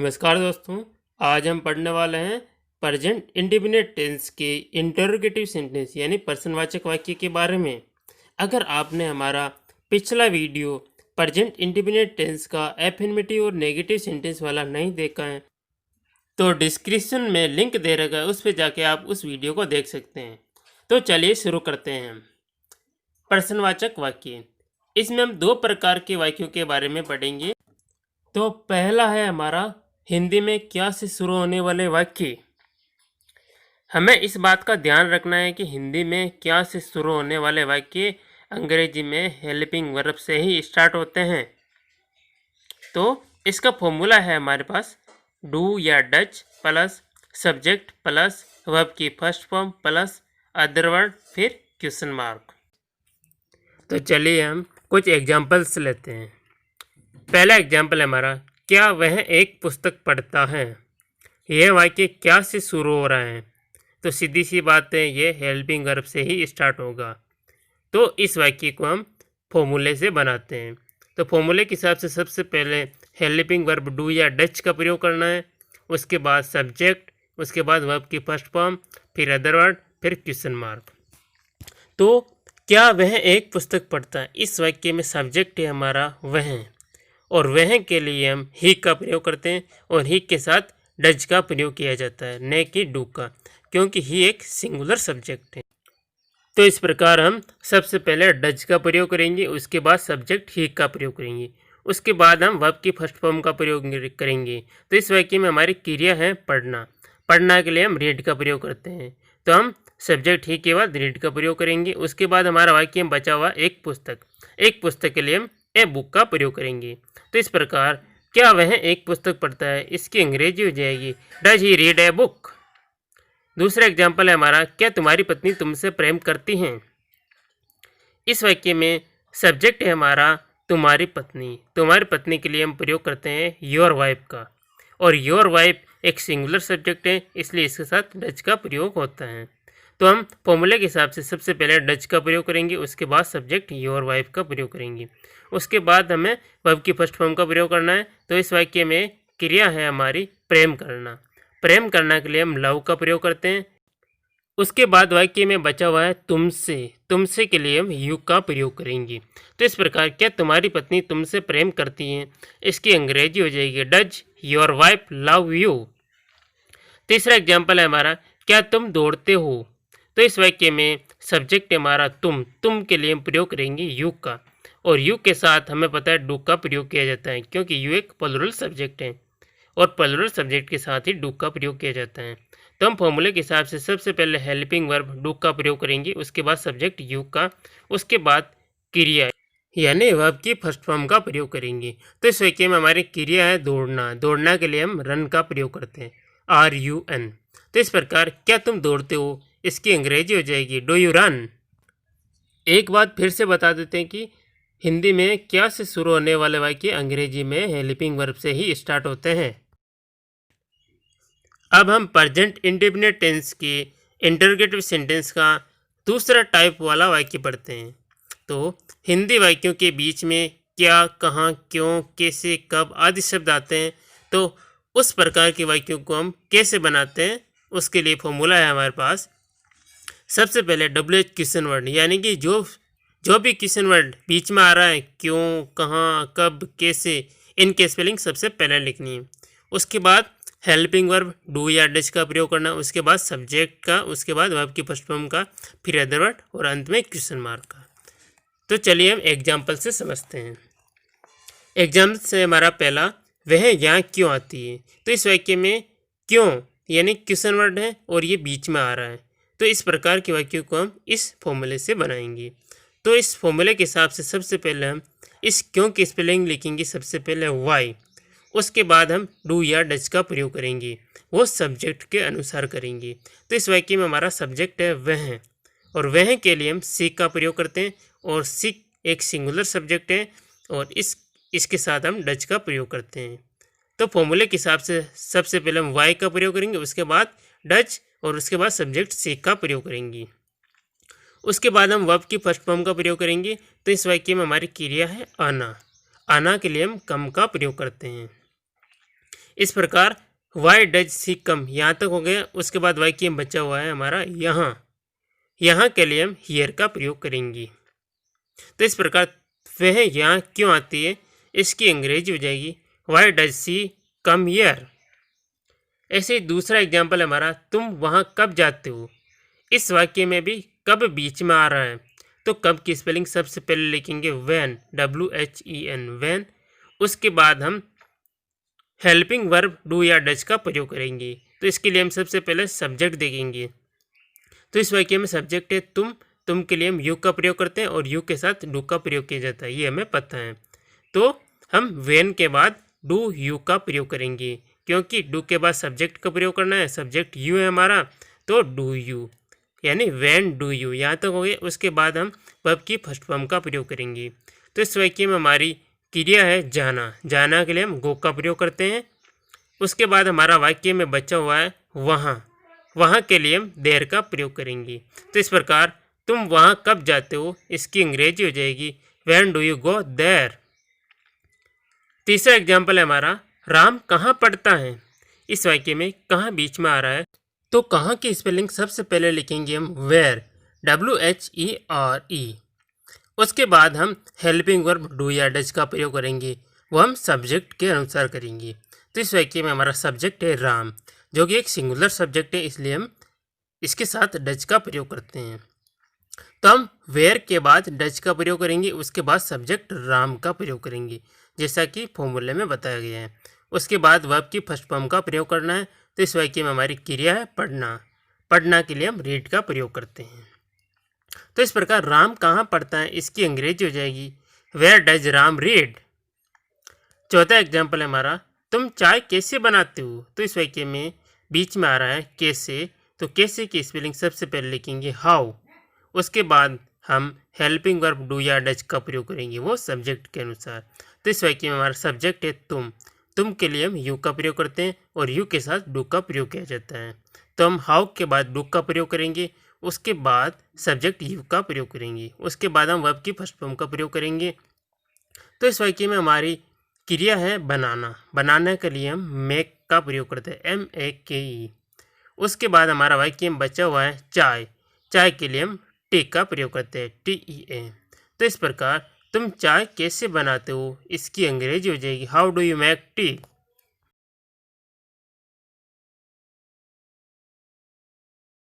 नमस्कार दोस्तों। आज हम पढ़ने वाले हैं प्रेजेंट इंडेफिनिट टेंस के इंटरोगेटिव सेंटेंस यानी प्रश्नवाचक वाक्य के बारे में। अगर आपने हमारा पिछला वीडियो प्रेजेंट इंडेफिनिट टेंस का एफिर्मेटिव और नेगेटिव सेंटेंस वाला नहीं देखा है तो डिस्क्रिप्शन में लिंक दे रखा है, उस पर जाके आप उस वीडियो को देख सकते हैं। तो चलिए शुरू करते हैं। प्रश्नवाचक वाक्य, इसमें हम दो प्रकार के वाक्यों के बारे में पढ़ेंगे। तो पहला है हमारा हिंदी में क्या से शुरू होने वाले वाक्य। हमें इस बात का ध्यान रखना है कि हिंदी में क्या से शुरू होने वाले वाक्य अंग्रेजी में हेल्पिंग वर्ब से ही स्टार्ट होते हैं। तो इसका फॉर्मूला है हमारे पास डू या does plus subject plus verb की first form plus other word फिर क्वेश्चन मार्क। तो चलिए हम कुछ एग्जांपल्स लेते हैं। पहला एग्जाम्पल है हमारा, क्या वह एक पुस्तक पढ़ता है। यह वाक्य क्या से शुरू हो रहा है, तो सीधी सी बात है ये हेल्पिंग वर्ब से ही स्टार्ट होगा। तो इस वाक्य को हम फॉर्मूले से बनाते हैं। तो फॉर्मूले के हिसाब से सबसे पहले हेल्पिंग वर्ब डू या डच का प्रयोग करना है, उसके बाद सब्जेक्ट, उसके बाद वर्ब की फर्स्ट फॉर्म, फिर अदर वर्ड, फिर क्वेश्चन मार्क। तो क्या वह एक पुस्तक पढ़ता है, इस वाक्य में सब्जेक्ट है हमारा वह, और वह के लिए हम ही का प्रयोग करते हैं और ही के साथ डज का प्रयोग किया जाता है, न कि डू का, क्योंकि ही एक सिंगुलर सब्जेक्ट है। तो इस प्रकार हम सबसे पहले डज का प्रयोग करेंगे, उसके बाद सब्जेक्ट ही का प्रयोग करेंगे, उसके बाद हम वर्ब की फर्स्ट फॉर्म का प्रयोग करेंगे। तो इस वाक्य में हमारी क्रिया है पढ़ना। पढ़ना के लिए हम रीड का प्रयोग करते हैं, तो हम सब्जेक्ट ही के बाद रीड का प्रयोग करेंगे। उसके बाद हमारा वाक्य में बचा हुआ एक पुस्तक के लिए हम ए बुक का प्रयोग करेंगे। तो इस प्रकार क्या वह एक पुस्तक पढ़ता है, इसकी अंग्रेजी हो जाएगी does he read a book. दूसरा एग्जाम्पल है हमारा, क्या तुम्हारी पत्नी तुमसे प्रेम करती हैं। इस वाक्य में सब्जेक्ट है हमारा तुम्हारी पत्नी के लिए हम प्रयोग करते हैं योर वाइफ का, और योर वाइफ एक सिंगुलर सब्जेक्ट है, इसलिए इसके साथ डज का प्रयोग होता है। तो हम फॉर्मूले के हिसाब से सबसे पहले डच का प्रयोग करेंगे, उसके बाद सब्जेक्ट योर वाइफ का प्रयोग करेंगे, उसके बाद हमें वर्ब की फर्स्ट फॉर्म का प्रयोग करना है। तो इस वाक्य में क्रिया है हमारी प्रेम करना के लिए हम लव का प्रयोग करते हैं। उसके बाद वाक्य में बचा हुआ है तुमसे के लिए हम यू का प्रयोग करेंगे। तो इस प्रकार क्या तुम्हारी पत्नी तुमसे प्रेम करती है, इसकी अंग्रेजी हो जाएगी does your wife love you. तीसरा एग्जाम्पल है हमारा, क्या तुम दौड़ते हो। तो इस वाक्य में सब्जेक्ट हमारा तुम के लिए हम प्रयोग करेंगे यू का, और यू के साथ हमें पता है डू का प्रयोग किया जाता है, क्योंकि यू एक प्लूरल सब्जेक्ट है और प्लूरल सब्जेक्ट के साथ ही डू का प्रयोग किया जाता है। तो हम फॉर्मूले के हिसाब से सबसे पहले हेल्पिंग वर्ब डू का प्रयोग करेंगे, उसके बाद सब्जेक्ट यू का, उसके बाद क्रिया यानी वर्ब की फर्स्ट फॉर्म का प्रयोग करेंगे। तो इस वाक्य में हमारी क्रिया है दौड़ना के लिए हम रन का प्रयोग करते हैं RUN। तो इस प्रकार क्या तुम दौड़ते हो, इसकी अंग्रेजी हो जाएगी डू यू रन। एक बात फिर से बता देते हैं कि हिंदी में क्या से शुरू होने वाले वाक्य अंग्रेजी में हेल्पिंग वर्ब से ही स्टार्ट होते हैं। अब हम प्रेजेंट इंडेफिनिट टेंस के इंटरोगेटिव सेंटेंस का दूसरा टाइप वाला वाक्य पढ़ते हैं। तो हिंदी वाक्यों के बीच में क्या, कहाँ, क्यों, कैसे, कब आदि शब्द आते हैं, तो उस प्रकार के वाक्यों को हम कैसे बनाते हैं, उसके लिए फॉर्मूला है हमारे पास। सबसे पहले WH क्वेश्चन वर्ड, यानी कि जो भी क्वेश्चन वर्ड बीच में आ रहा है, क्यों, कहाँ, कब, कैसे, इनके स्पेलिंग सबसे पहले लिखनी है। उसके बाद हेल्पिंग वर्ब डू या डच का प्रयोग करना, उसके बाद सब्जेक्ट का, उसके बाद वर्ब की फर्स्ट फॉर्म का, फिर अदर वर्ड, और अंत में क्वेश्चन मार्क का। तो चलिए हम एग्जाम्पल से समझते हैं। एग्जाम्पल से हमारा पहला, वह यहाँ क्यों आती है। तो इस वाक्य में क्यों यानी क्वेश्चन वर्ड है और ये बीच में आ रहा है, तो इस प्रकार के वाक्यों को हम इस फॉर्मूले से बनाएंगे। तो इस फॉर्मूले के हिसाब से सबसे पहले हम इस क्यों की स्पेलिंग लिखेंगे, सबसे पहले वाई, उसके बाद हम डू या डच का प्रयोग करेंगे, वो सब्जेक्ट के अनुसार करेंगे। तो इस वाक्य में हमारा सब्जेक्ट है वह, और वह के लिए हम सी का प्रयोग करते हैं, और सी एक सिंगुलर सब्जेक्ट है, और इसके साथ हम डच का प्रयोग करते हैं। तो फॉर्मूले के हिसाब से सबसे पहले हम वाई का प्रयोग करेंगे, उसके बाद डच, और उसके बाद सब्जेक्ट सी का प्रयोग करेंगे। उसके बाद हम वर्ब की फर्स्ट फॉर्म का प्रयोग करेंगे। तो इस वाक्य में हमारी क्रिया है आना के लिए हम कम का प्रयोग करते हैं। इस प्रकार वाई डज सी कम यहाँ तक हो गया। उसके बाद वाक्य में बचा हुआ है हमारा यहाँ। यहाँ के लिए हम हियर का प्रयोग करेंगे। तो इस प्रकार वह यहाँ क्यों आती है, इसकी अंग्रेजी हो जाएगी why does she come here. ऐसे ही दूसरा एग्जाम्पल हमारा तुम वहाँ कब जाते हो। इस वाक्य में भी कब बीच में आ रहा है, तो कब की स्पेलिंग सबसे पहले लिखेंगे व्हेन, WHEN, व्हेन। उसके बाद हम हेल्पिंग वर्ब डू या डज का प्रयोग करेंगे। तो इसके लिए हम सबसे पहले सब्जेक्ट देखेंगे। तो इस वाक्य में सब्जेक्ट है तुम के लिए हम यू का प्रयोग करते हैं और यू के साथ डू का प्रयोग किया जाता है, ये हमें पता है। तो हम व्हेन के बाद डू यू का प्रयोग करेंगे, क्योंकि डू के बाद सब्जेक्ट का प्रयोग करना है, सब्जेक्ट यू है हमारा, तो डू यू यानी व्हेन डू यू, यहाँ तक हो गया। उसके बाद हम वर्ब की फर्स्ट फॉर्म का प्रयोग करेंगे। तो इस वाक्य में हमारी क्रिया है जाना, जाना के लिए हम गो का प्रयोग करते हैं। उसके बाद हमारा वाक्य में बचा हुआ है वहाँ, वहाँ के लिए हम देर का प्रयोग करेंगे। तो इस प्रकार तुम वहाँ कब जाते हो, इसकी अंग्रेजी हो जाएगी when do you go there. तीसरा एग्जाम्पल है हमारा राम कहाँ पढ़ता है। इस वाक्य में कहाँ बीच में आ रहा है, तो कहाँ की स्पेलिंग सबसे पहले लिखेंगे हम वेयर, WHERE। उसके बाद हम हेल्पिंग वर्ब डू या डज का प्रयोग करेंगे, वो हम सब्जेक्ट के अनुसार करेंगे। तो इस वाक्य में हमारा सब्जेक्ट है राम, जो कि एक सिंगुलर सब्जेक्ट है, इसलिए हम इसके साथ डज का प्रयोग करते हैं। तो हम वेयर के बाद डज का प्रयोग करेंगे, उसके बाद सब्जेक्ट राम का प्रयोग करेंगे, जैसा कि फॉर्मूले में बताया गया है। उसके बाद वर्ब की फर्स्ट फॉर्म का प्रयोग करना है। तो इस वाक्य में हमारी क्रिया है पढ़ना, पढ़ना के लिए हम रीड का प्रयोग करते हैं। तो इस प्रकार राम कहाँ पढ़ता है, इसकी अंग्रेजी हो जाएगी वेयर डज राम रीड। चौथा एग्जाम्पल है हमारा तुम चाय कैसे बनाते हो। तो इस वाक्य में बीच में आ रहा है कैसे, तो कैसे की स्पेलिंग सबसे पहले लिखेंगे हाउ। उसके बाद हम हेल्पिंग वर्ब डू या डज का प्रयोग करेंगे, वो सब्जेक्ट के अनुसार। तो इस वाक्य में हमारा सब्जेक्ट है तुम के लिए हम यू का प्रयोग करते हैं और यू के साथ डू का प्रयोग किया जाता है। तो हम हाउ के बाद डू का प्रयोग करेंगे, उसके बाद सब्जेक्ट यू का प्रयोग करेंगे, उसके बाद हम वर्ब की फर्स्ट फॉर्म का प्रयोग करेंगे। तो इस वाक्य में हमारी क्रिया है बनाना, बनाने के लिए हम मेक का प्रयोग करते हैं, MAKE। उसके बाद हमारा वाक्य में बचा हुआ है चाय, चाय के लिए हम टेक का प्रयोग करते हैं, TEA। तो इस प्रकार तुम चाय कैसे बनाते हो, इसकी अंग्रेजी हो जाएगी how do you make tea.